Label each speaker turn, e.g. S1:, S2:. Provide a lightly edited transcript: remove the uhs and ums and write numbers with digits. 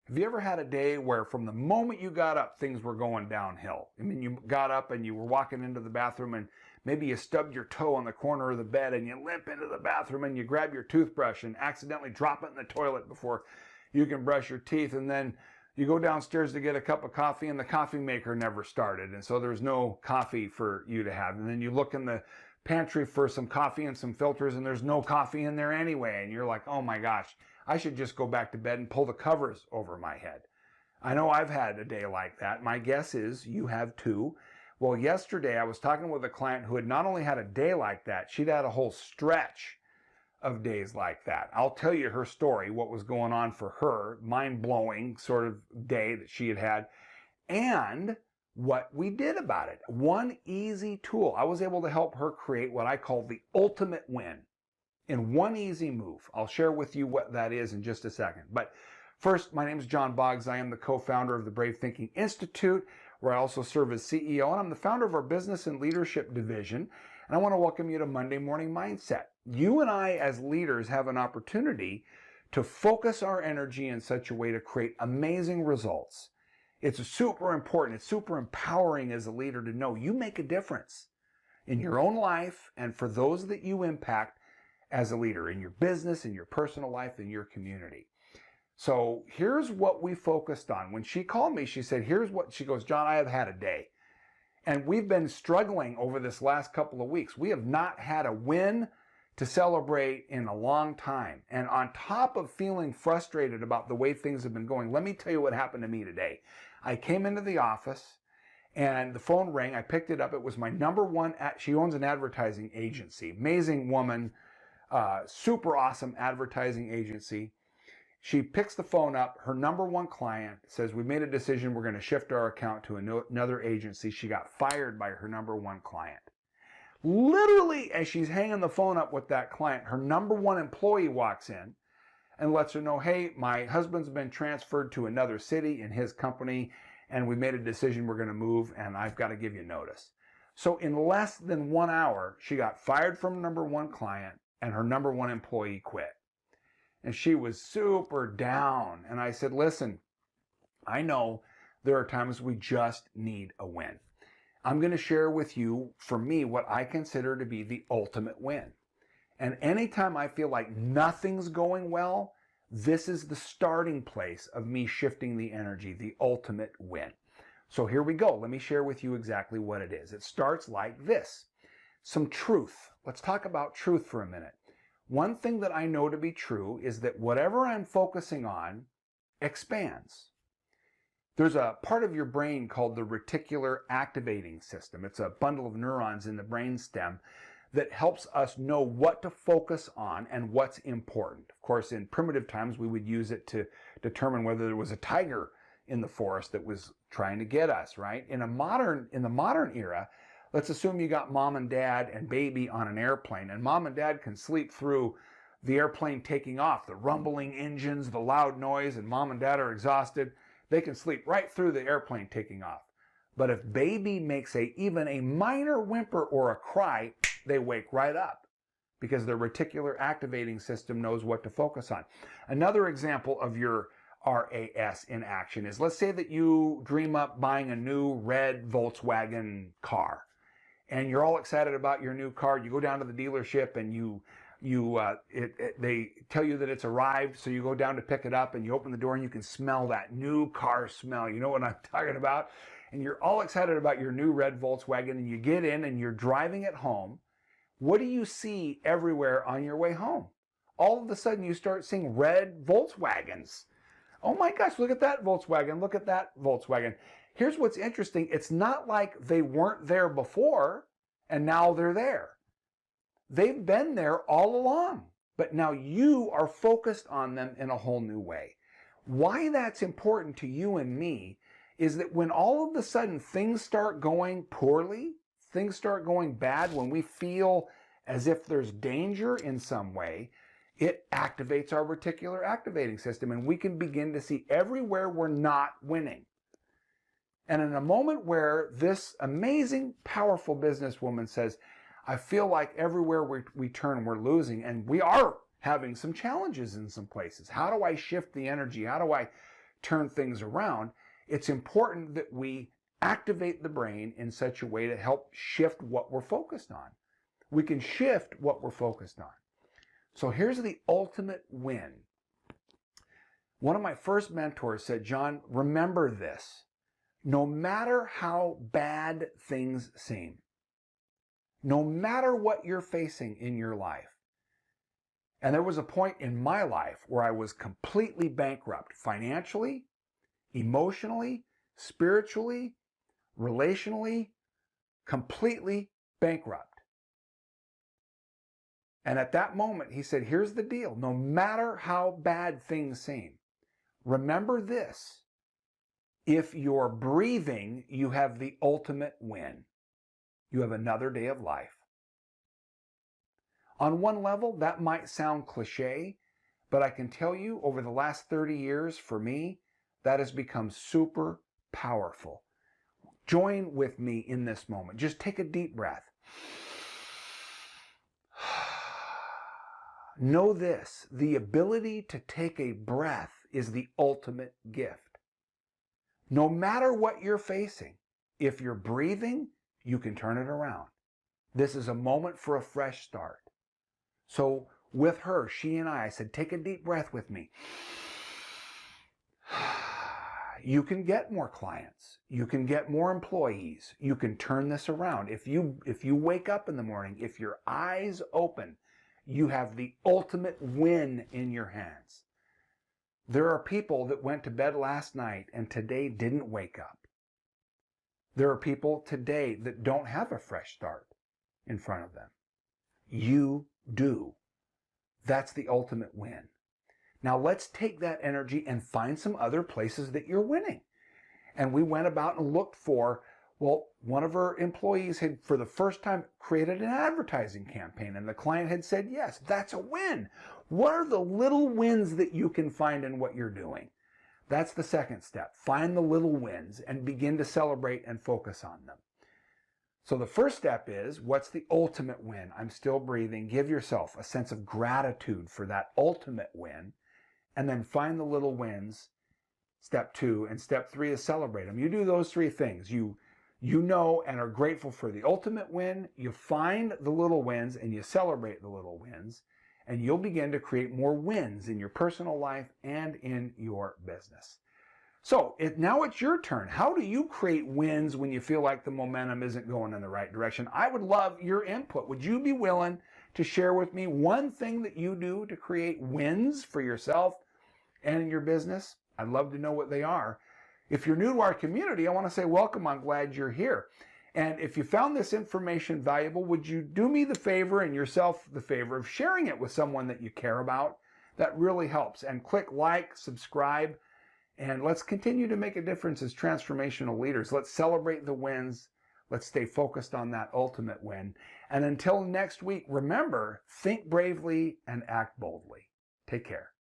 S1: Have you ever had a day where from the moment you got up, things were going downhill? I mean, you got up and you were walking into the bathroom and maybe you stubbed your toe on the corner of the bed and you limp into the bathroom and you grab your toothbrush and accidentally drop it in the toilet before you can brush your teeth. And then you go downstairs to get a cup of coffee and the coffee maker never started. And so there's no coffee for you to have. And then you look in the pantry for some coffee and some filters and there's no coffee in there anyway. And you're like, oh my gosh, I should just go back to bed and pull the covers over my head. I know I've had a day like that. My guess is you have too. Well, yesterday I was talking with a client who had not only had a day like that, she'd had a whole stretch of days like that. I'll tell you her story, what was going on for her, mind-blowing sort of day that she had had, and what we did about it. One easy tool. I was able to help her create what I call the ultimate win in one easy move. I'll share with you what that is in just a second. But first, my name is John Boggs. I am the co-founder of the Brave Thinking Institute, where I also serve as CEO, and I'm the founder of our business and leadership division. And I want to welcome you to Monday Morning Mindset. You and I, as leaders, have an opportunity to focus our energy in such a way to create amazing results. It's super important. It's super empowering as a leader to know you make a difference in your own life and for those that you impact as a leader in your business, in your personal life, in your community. So here's what we focused on. When she called me, she said, she goes, John, I have had a day. And we've been struggling over this last couple of weeks. We have not had a win to celebrate in a long time. And on top of feeling frustrated about the way things have been going, let me tell you what happened to me today. I came into the office and the phone rang. I picked it up. It was my number one, she owns an advertising agency, amazing woman, super awesome advertising agency. She picks the phone up. Her number one client says, we made a decision. We're going to shift our account to another agency. She got fired by her number one client. Literally, as she's hanging the phone up with that client, her number one employee walks in and lets her know, hey, my husband's been transferred to another city in his company, and we made a decision. We're going to move, and I've got to give you notice. So in less than 1 hour, she got fired from number one client, and her number one employee quit. And she was super down. And I said, listen, I know there are times we just need a win. I'm going to share with you, for me, what I consider to be the ultimate win. And anytime I feel like nothing's going well, this is the starting place of me shifting the energy, the ultimate win. So here we go. Let me share with you exactly what it is. It starts like this. Some truth. Let's talk about truth for a minute. One thing that I know to be true is that whatever I'm focusing on expands. There's a part of your brain called the reticular activating system. It's a bundle of neurons in the brainstem that helps us know what to focus on and what's important. Of course, in primitive times, we would use it to determine whether there was a tiger in the forest that was trying to get us, right? In the modern era, let's assume you got mom and dad and baby on an airplane, and mom and dad can sleep through the airplane taking off, the rumbling engines, the loud noise, and mom and dad are exhausted. They can sleep right through the airplane taking off. But if baby makes even a minor whimper or a cry, they wake right up because their reticular activating system knows what to focus on. Another example of your RAS in action is, let's say that you dream up buying a new red Volkswagen car. And you're all excited about your new car. You go down to the dealership and they tell you that it's arrived. So you go down to pick it up and you open the door and you can smell that new car smell. You know what I'm talking about? And you're all excited about your new red Volkswagen and you get in and you're driving it home. What do you see everywhere on your way home? All of a sudden you start seeing red Volkswagens. Oh my gosh, look at that Volkswagen. Look at that Volkswagen. Here's what's interesting. It's not like they weren't there before and now they're there. They've been there all along, but now you are focused on them in a whole new way. Why that's important to you and me is that when all of a sudden things start going poorly, things start going bad, when we feel as if there's danger in some way, it activates our reticular activating system and we can begin to see everywhere we're not winning. And in a moment where this amazing, powerful businesswoman says, I feel like everywhere we turn, we're losing, and we are having some challenges in some places. How do I shift the energy? How do I turn things around, it's important that we activate the brain in such a way to help shift what we're focused on. We can shift what we're focused on. So here's the ultimate win. One of my first mentors said, John, remember this. No matter how bad things seem, no matter what you're facing in your life, and there was a point in my life where I was completely bankrupt financially, emotionally, spiritually, relationally, completely bankrupt. And at that moment, he said, here's the deal. No matter how bad things seem, remember this. If you're breathing, you have the ultimate win. You have another day of life. On one level, that might sound cliche, but I can tell you over the last 30 years, for me, that has become super powerful. Join with me in this moment. Just take a deep breath. Know this, the ability to take a breath is the ultimate gift. No matter what you're facing, if you're breathing, you can turn it around. This is a moment for a fresh start. So with her, she and I said, take a deep breath with me. You can get more clients. You can get more employees. You can turn this around. If you wake up in the morning, if your eyes open, you have the ultimate win in your hands. There are people that went to bed last night and today didn't wake up. There are people today that don't have a fresh start in front of them. You do. That's the ultimate win. Now let's take that energy and find some other places that you're winning. And we went about and looked for, well, one of our employees had, for the first time, created an advertising campaign, and the client had said, yes, that's a win. What are the little wins that you can find in what you're doing? That's the second step. Find the little wins and begin to celebrate and focus on them. So the first step is, what's the ultimate win? I'm still breathing. Give yourself a sense of gratitude for that ultimate win, and then find the little wins, step 2, and step 3 is celebrate them. You do those 3 things. You know and are grateful for the ultimate win, you find the little wins, and you celebrate the little wins, and you'll begin to create more wins in your personal life and in your business. So now it's your turn. How do you create wins when you feel like the momentum isn't going in the right direction? I would love your input. Would you be willing to share with me one thing that you do to create wins for yourself and in your business? I'd love to know what they are. If you're new to our community, I want to say welcome. I'm glad you're here. And if you found this information valuable, would you do me the favor and yourself the favor of sharing it with someone that you care about? That really helps. And click like, subscribe, and let's continue to make a difference as transformational leaders. Let's celebrate the wins. Let's stay focused on that ultimate win. And until next week, remember, think bravely and act boldly. Take care.